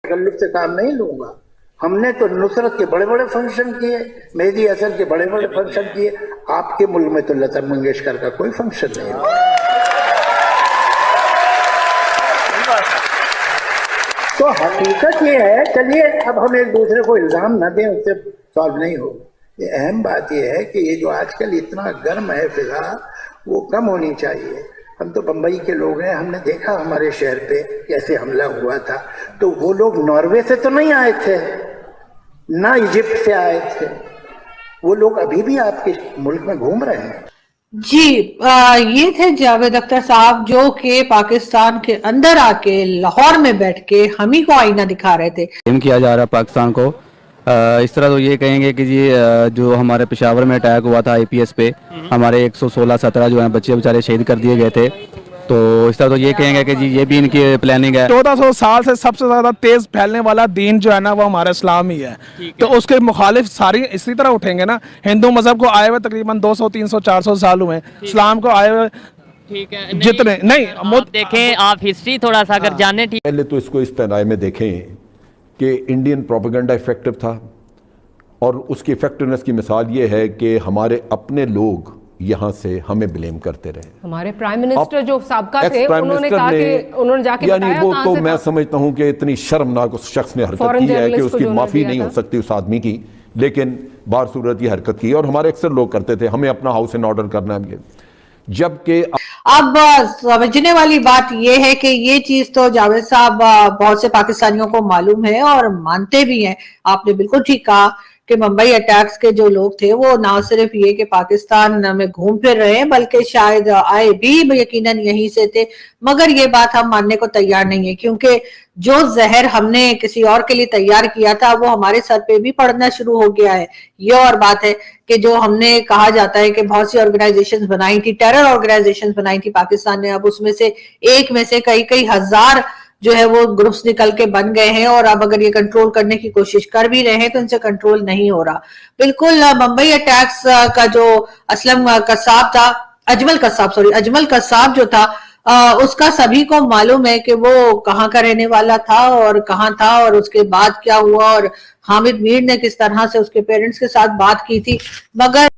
तकल्लुफ से काम नहीं लूंगा। हमने तो नुसरत के बड़े बड़े फंक्शन किए, मेहदी हसन के बड़े बड़े फंक्शन किए, आपके मुल्क में तो लता मंगेशकर का कोई फंक्शन नहीं हुआ। तो हकीकत ये है, चलिए अब हम एक दूसरे को इल्जाम न दें, उससे सॉल्व नहीं हो। ये अहम बात ये है कि ये जो आजकल इतना गर्म है फिजा, वो कम होनी चाहिए। हम तो बम्बई के लोग हैं, हमने देखा हमारे शहर पे कैसे हमला हुआ था। तो वो लोग नॉर्वे से तो नहीं आए थे, ना इजिप्ट से आए थे, वो लोग अभी भी आपके मुल्क में घूम रहे हैं। जी ये थे जावेद अख्तर साहब, जो कि पाकिस्तान के अंदर आके लाहौर में बैठ के हम ही को आईना दिखा रहे थे। किया जा रहा है पाकिस्तान को इस तरह तो ये कहेंगे कि जी जो हमारे पेशावर में अटैक हुआ था आईपीएस पे, हमारे 116-17 जो है बच्चे बेचारे शहीद कर दिए गए थे, तो इस तरह तो ये कहेंगे कि जी ये भी इनकी प्लानिंग है। 1400 साल से सबसे ज्यादा तेज फैलने वाला दीन जो है ना, वो हमारा इस्लाम ही है। तो उसके मुखालिफ सारी इसी तरह उठेंगे ना। हिंदू मजहब को आए हुए तकरीबन 200, 300, 400 साल हुए, इस्लाम को आए हुए ठीक है जितने नहीं आप देखें, आप हिस्ट्री थोड़ा सा अगर जाने। ठीक, पहले तो इसको इस पैमाने में देखें कि इंडियन प्रोपेगेंडा इफेक्टिव था, और उसकी इफेक्टिवनेस की मिसाल ये है कि हमारे अपने लोग यहाँ से हमें ब्लेम करते रहे। हमारे प्राइम मिनिस्टर जो साबका थे, उन्होंने कहा कि उन्होंने जाके बताया वो कहां तो से मैं था? समझता हूँ कि इतनी शर्मनाक उस शख्स ने हरकत की है कि उसकी माफी नहीं हो सकती उस आदमी की, लेकिन बार सूरत ये हरकत की, और हमारे अक्सर लोग करते थे, हमें अपना हाउस एंड ऑर्डर करना है। जबकि अब समझने वाली बात यह है कि ये चीज तो जावेद साहब बहुत से पाकिस्तानियों को मालूम है और मानते भी हैं। आपने बिल्कुल ठीक कहा कि मुंबई अटैक्स के जो लोग थे वो ना सिर्फ ये कि पाकिस्तान में घूम फिर रहे हैं, बल्कि शायद आए भी यकीनन यहीं से थे, मगर ये बात हम मानने को तैयार नहीं है, क्योंकि जो जहर हमने किसी और के लिए तैयार किया था वो हमारे सर पे भी पड़ना शुरू हो गया है। ये और बात है कि जो हमने कहा जाता है कि बहुत सी ऑर्गेनाइजेशंस बनाई थी, टेरर ऑर्गेनाइजेशंस बनाई थी पाकिस्तान ने, अब उसमें से एक में से कई कई हजार जो है वो ग्रुप्स निकल के बन गए हैं, और अब अगर ये कंट्रोल करने की कोशिश कर भी रहे हैं तो इनसे कंट्रोल नहीं हो रहा। बिल्कुल मुंबई अटैक्स का जो असलम कसाब था, अजमल कसाब जो था, उसका सभी को मालूम है कि वो कहाँ का रहने वाला था और कहाँ था, और उसके बाद क्या हुआ, और हामिद मीर ने किस तरह से उसके पेरेंट्स के साथ बात की थी। मगर